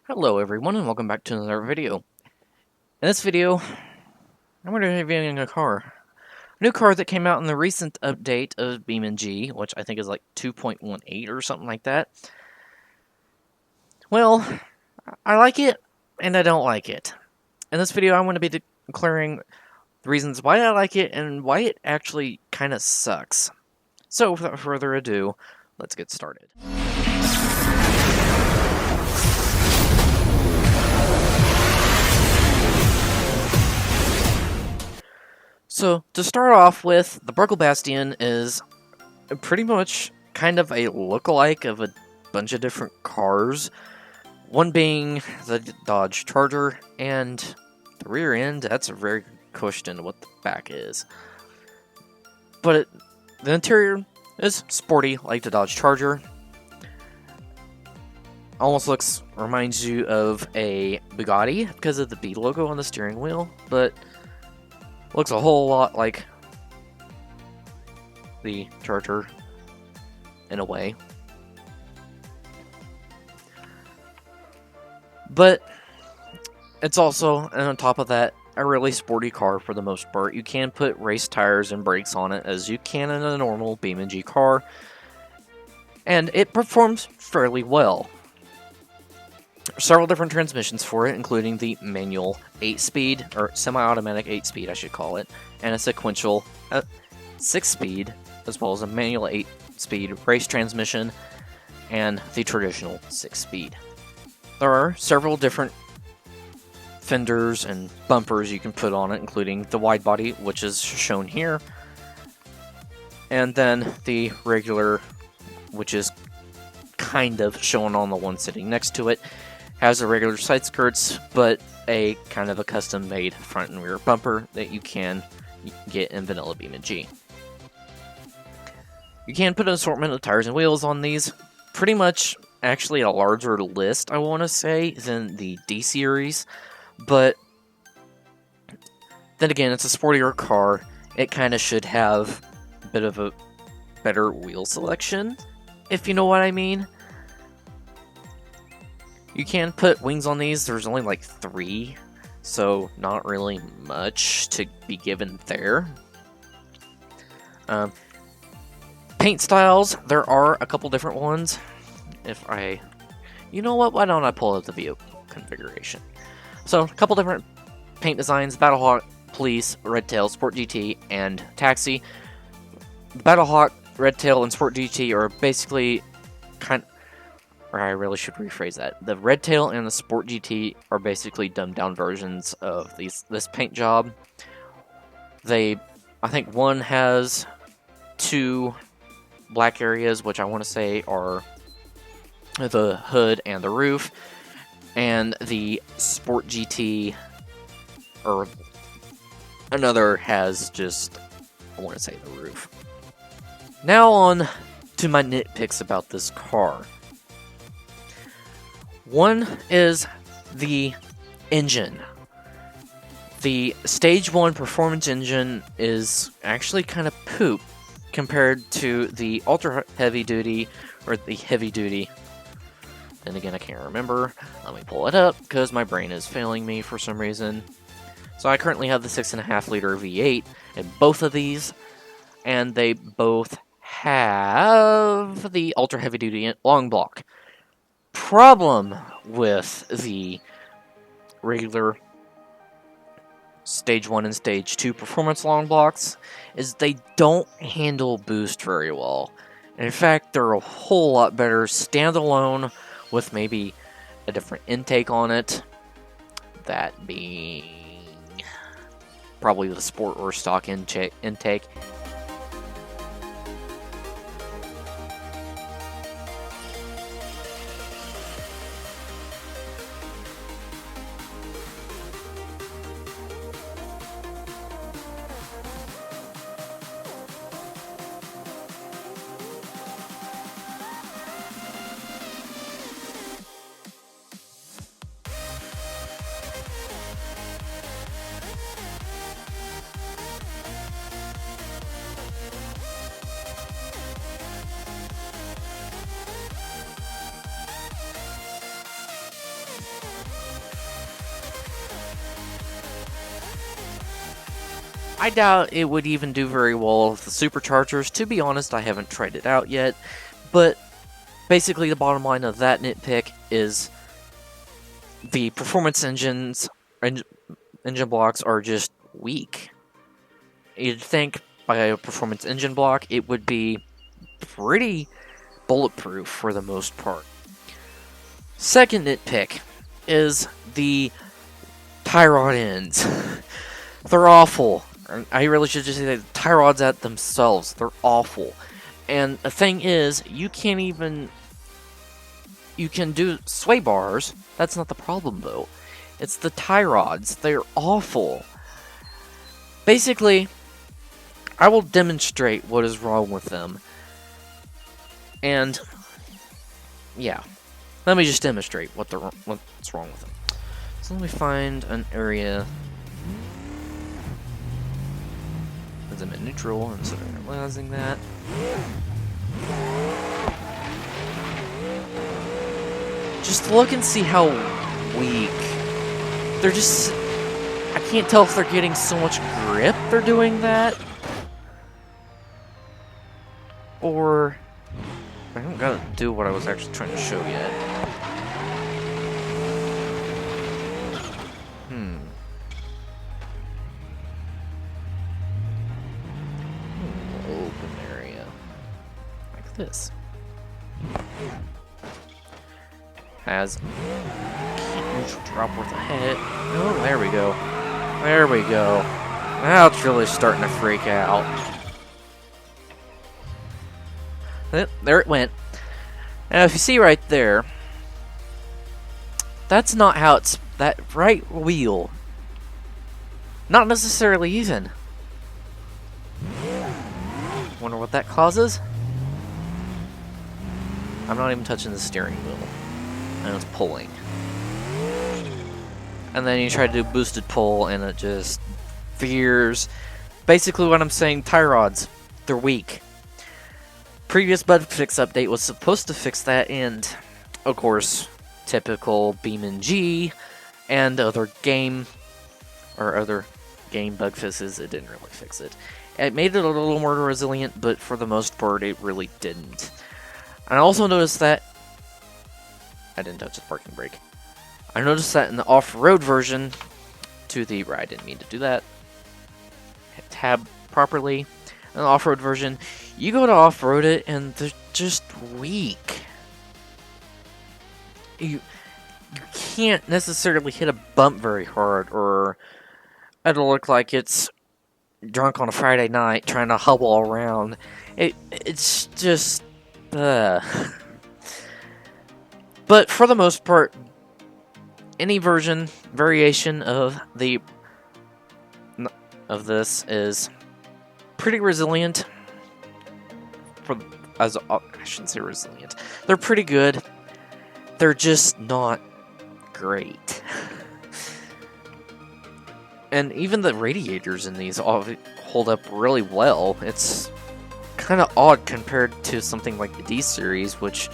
Hello everyone and welcome back to another video. In this video, I'm going to be reviewing a car. A new car that came out in the recent update of BeamNG, which I think is like 2.18 or something like that. Well, I like it and I don't like it. In this video, I'm going to be declaring the reasons why I like it and why it actually kind of sucks. So, without further ado, let's get started. So, to start off with, the Bruckell Bastion is pretty much kind of a lookalike of a bunch of different cars. One being the Dodge Charger, and the rear end, that's very pushed into what the back is. But the interior is sporty like the Dodge Charger. Almost reminds you of a Bugatti because of the B logo on the steering wheel, but looks a whole lot like the Charger in a way. But it's also, and on top of that, a really sporty car for the most part. You can put race tires and brakes on it as you can in a normal BeamNG car, and it performs fairly well. Several different transmissions for it, including the manual 8-speed, or semi-automatic 8-speed I should call it, and a sequential 6-speed, as well as a manual 8-speed race transmission, and the traditional 6-speed. There are several different fenders and bumpers you can put on it, including the wide body, which is shown here, and then the regular, which is kind of shown on the one sitting next to it. Has a regular side skirts, but a kind of a custom-made front and rear bumper that you can get in vanilla BeamNG. You can put an assortment of tires and wheels on these. Pretty much, actually, a larger list, I want to say, than the D series. But then again, it's a sportier car. It kind of should have a bit of a better wheel selection, if you know what I mean. You can put wings on these. There's only like 3, so not really much to be given there. Paint styles, there are a couple different ones. You know what, why don't I pull up the view configuration? So, a couple different paint designs: Battlehawk, Police, Redtail, Sport GT, and Taxi. The Battlehawk, Redtail, and Sport GT are basically or I really should rephrase that. The Redtail and the Sport GT are basically dumbed down versions of this paint job. I think one has 2 black areas, which I want to say are the hood and the roof, and the Sport GT, or another, has just, I want to say, the roof. Now on to my nitpicks about this car. One is the engine. The Stage 1 performance engine is actually kind of poop compared to the ultra heavy duty, or the heavy duty. Then again, I can't remember. Let me pull it up because my brain is failing me for some reason. So I currently have the 6.5 liter V8 in both of these, and they both have the ultra heavy duty long block. Problem with the regular Stage 1 and Stage 2 performance long blocks is they don't handle boost very well. In fact, they're a whole lot better standalone with maybe a different intake on it, that being probably the Sport or stock intake. I doubt it would even do very well with the superchargers. To be honest, I haven't tried it out yet. But basically, the bottom line of that nitpick is the performance engine blocks are just weak. You'd think by a performance engine block, it would be pretty bulletproof for the most part. Second nitpick is the tie rod ends. They're awful. I really should just say the tie rods at themselves. They're awful. And the thing is, you can do sway bars. That's not the problem, though. It's the tie rods. They're awful. Basically, I will demonstrate what is wrong with them. And, yeah. Let me just demonstrate what's wrong with them. So let me find an area. As I'm in neutral, and so I'm realizing that. Just look and see how weak. They're just... I can't tell if they're getting so much grip they're doing that. Or... I haven't got to do what I was actually trying to show yet. Open area. Like this. Has neutral drop worth a hit. Oh, there we go. There we go. Now it's really starting to freak out. There it went. Now, if you see right there, that's not how it's... That right wheel, not necessarily even. Wonder what that causes? I'm not even touching the steering wheel. And it's pulling. And then you try to do boosted pull, and it just veers. Basically what I'm saying, tie rods, they're weak. Previous bug fix update was supposed to fix that, and of course, typical BeamNG and other game bug fixes, it didn't really fix it. It made it a little more resilient, but for the most part, it really didn't. And I also noticed that I didn't touch the parking brake. I noticed that in the off-road version, I didn't mean to do that. Hit tab properly. In the off-road version, you go to off-road it, and they're just weak. You can't necessarily hit a bump very hard, or it'll look like it's drunk on a Friday night trying to hubble around. It's just... But for the most part, any variation of this is pretty resilient. I shouldn't say resilient. They're pretty good. They're just not great. And even the radiators in these all hold up really well. It's kind of odd compared to something like the D series, which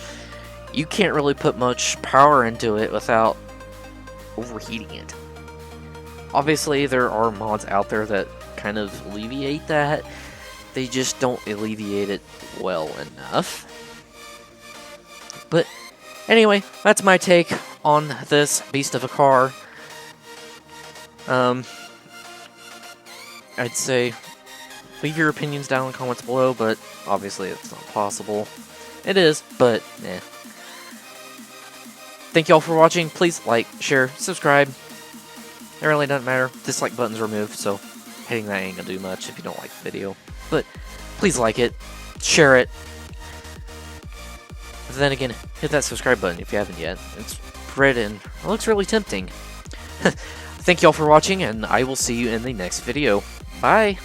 you can't really put much power into it without overheating it. Obviously, there are mods out there that kind of alleviate that. They just don't alleviate it well enough. But anyway, that's my take on this beast of a car. I'd say leave your opinions down in the comments below, but obviously it's not possible. It is, but eh. Thank you all for watching. Please like, share, subscribe. It really doesn't matter. Dislike button's removed, so hitting that ain't gonna do much if you don't like the video. But please like it, share it. But then again, hit that subscribe button if you haven't yet. It's red and it looks really tempting. Thank you all for watching, and I will see you in the next video. Bye!